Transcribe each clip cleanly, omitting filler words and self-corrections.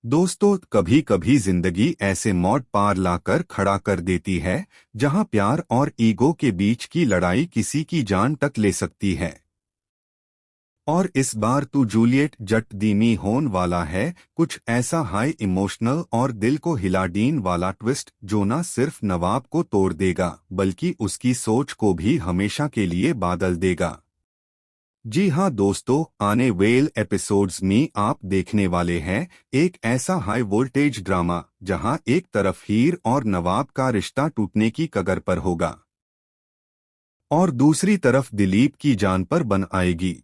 दोस्तों, कभी कभी जिंदगी ऐसे मोड़ पार लाकर खड़ा कर देती है जहां प्यार और ईगो के बीच की लड़ाई किसी की जान तक ले सकती है। और इस बार तू जूलियट जट धीमी होने वाला है, कुछ ऐसा हाई इमोशनल और दिल को हिला देने वाला ट्विस्ट जो न सिर्फ नवाब को तोड़ देगा बल्कि उसकी सोच को भी हमेशा के लिए बदल देगा। जी हाँ दोस्तों, आने वेल एपिसोड्स में आप देखने वाले हैं एक ऐसा हाई वोल्टेज ड्रामा जहां एक तरफ हीर और नवाब का रिश्ता टूटने की कगार पर होगा और दूसरी तरफ दिलीप की जान पर बन आएगी।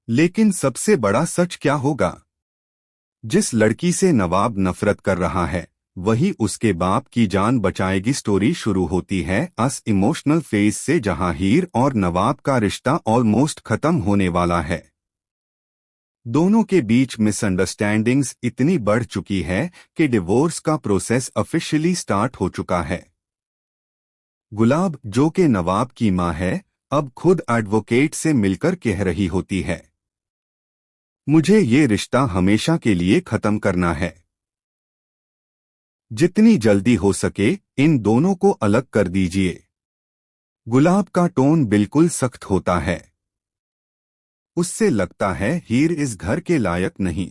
लेकिन सबसे बड़ा सच क्या होगा? जिस लड़की से नवाब नफरत कर रहा है वही उसके बाप की जान बचाएगी। स्टोरी शुरू होती है अस इमोशनल फेज से जहां हीर और नवाब का रिश्ता ऑलमोस्ट खत्म होने वाला है। दोनों के बीच मिसअंडरस्टैंडिंग्स इतनी बढ़ चुकी है कि डिवोर्स का प्रोसेस ऑफिशियली स्टार्ट हो चुका है। गुलाब, जो कि नवाब की मां है, अब खुद एडवोकेट से मिलकर कह रही होती है, मुझे ये रिश्ता हमेशा के लिए खत्म करना है। जितनी जल्दी हो सके इन दोनों को अलग कर दीजिए। गुलाब का टोन बिल्कुल सख्त होता है। उससे लगता है हीर इस घर के लायक नहीं।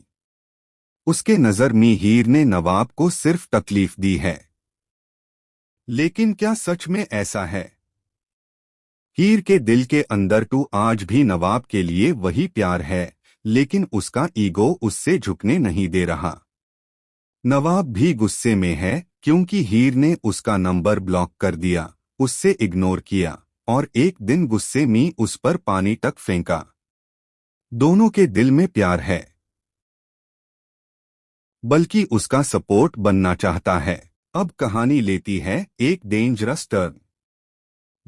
उसके नजर में हीर ने नवाब को सिर्फ तकलीफ दी है। लेकिन क्या सच में ऐसा है? हीर के दिल के अंदर तो आज भी नवाब के लिए वही प्यार है, लेकिन उसका ईगो उससे झुकने नहीं दे रहा। नवाब भी गुस्से में है क्योंकि हीर ने उसका नंबर ब्लॉक कर दिया, उससे इग्नोर किया और एक दिन गुस्से में उस पर पानी तक फेंका। दोनों के दिल में प्यार है, बल्कि उसका सपोर्ट बनना चाहता है। अब कहानी लेती है एक डेंजरस टर्न।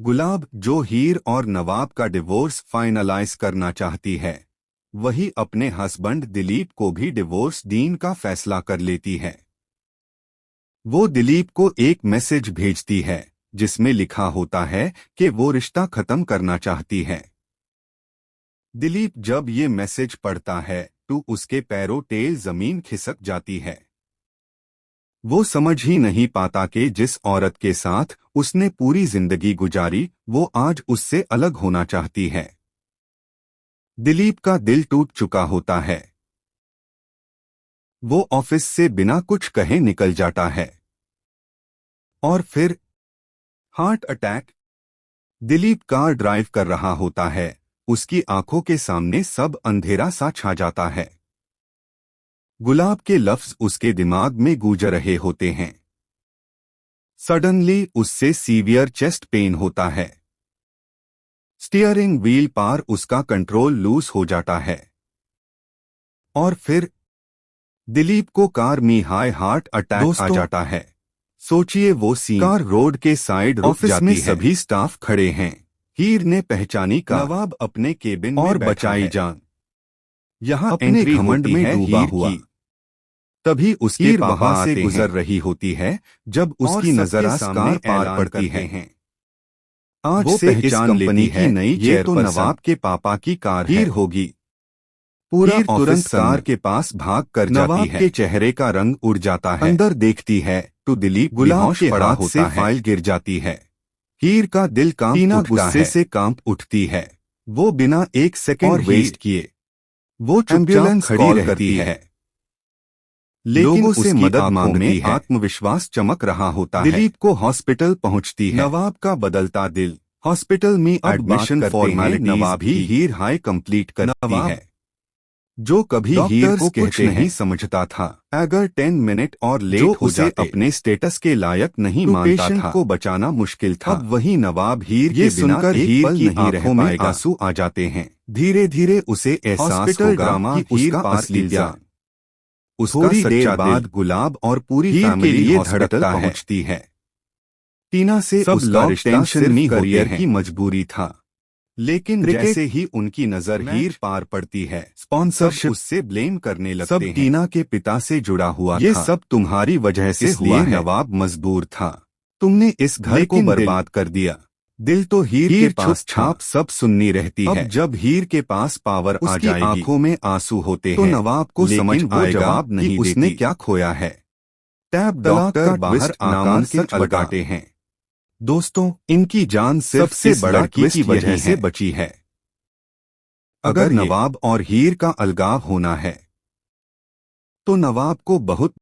गुलाब, जो हीर और नवाब का डिवोर्स फाइनलाइज करना चाहती है, वही अपने हस्बैंड दिलीप को भी डिवोर्स देने का फैसला कर लेती है। वो दिलीप को एक मैसेज भेजती है जिसमें लिखा होता है कि वो रिश्ता खत्म करना चाहती है। दिलीप जब ये मैसेज पढ़ता है तो उसके पैरों टेल जमीन खिसक जाती है। वो समझ ही नहीं पाता कि जिस औरत के साथ उसने पूरी जिंदगी गुजारी वो आज उससे अलग होना चाहती है। दिलीप का दिल टूट चुका होता है। वो ऑफिस से बिना कुछ कहे निकल जाता है और फिर heart attack. Dilip car drive कर रहा होता है, उसकी आंखों के सामने सब अंधेरा सा छा जाता है। गुलाब के लफ्ज उसके दिमाग में गूंज रहे होते हैं। सडनली उससे सीवियर चेस्ट पेन होता है। स्टीयरिंग व्हील पार उसका कंट्रोल लूज हो जाता है और फिर दिलीप को कार में हाई हार्ट अटैक आ जाता है। सोचिए वो सीन। कार रोड के साइड रुक जाती है। सभी स्टाफ खड़े हैं। हीर ने पहचानी का नवाब अपने केबिन और बचाई जान। यहाँ अपने घमंड में डूबा हुआ। तभी उसके पापा से गुजर रही होती है जब उसकी नजर कार पार पड़ती है। आज वो से इस कंपनी की नई ये तो नवाब के पापा की कार हीर होगी। पूरा तुरंत कार के पास भाग कर जाती है। के चेहरे का रंग उड़ जाता है। अंदर देखती है तो दिलीप गुलाब के हाथ से फाइल गिर जाती है। हीर का दिल कांप उठता गुस्से है। से कांप उठती है। वो बिना एक सेकंड वेस्ट किए वो एम्बुलेंस खड़ी रहती है। लोगों से मदद मांगने आत्मविश्वास चमक रहा होता है। दिलीप को हॉस्पिटल पहुंचती है। नवाब का बदलता दिल। हॉस्पिटल में एडमिशन फॉर्मेलिटीज नवाब ही हीर हाई कंप्लीट करती है, जो कभी हीर को कुछ नहीं समझता था। अगर 10 मिनट और लेट हो जाते अपने स्टेटस के लायक नहीं मानता था। को बचाना मुश्किल था। अब वही नवाब हीर ये सुनकर हीर की आंखों में आंसू आ जाते हैं। धीरे धीरे उसे एहसास होगा कि उसका असली प्यार। थोड़ी देर बाद गुलाब और पूरी फैमिली हॉस्पिटल पहुंचती है। टीना से सब लोग टेंशन में करियर की मजबूरी था, लेकिन जैसे ही उनकी नजर हीर पार पड़ती है स्पॉन्सरशिप उससे ब्लेम करने लगते हैं। सब टीना के पिता से जुड़ा हुआ था। ये सब तुम्हारी वजह से हुआ है। नवाब मजबूर था, तुमने इस घर को बर्बाद कर दिया। दिल तो हीर के पास छाप सब सुननी रहती है। अब जब हीर के पास पावर आ जाएगी, आंखों में आंसू होते तो नवाब को समझ आएगा जवाब नहीं कि उसने क्या खोया है। टैब डॉक्टर बाहर आकर सच बताते हैं। दोस्तों, इनकी जान सिर्फ सबसे बड़ा की वजह से बची है। अगर नवाब और हीर का अलगाव होना है तो नवाब को बहुत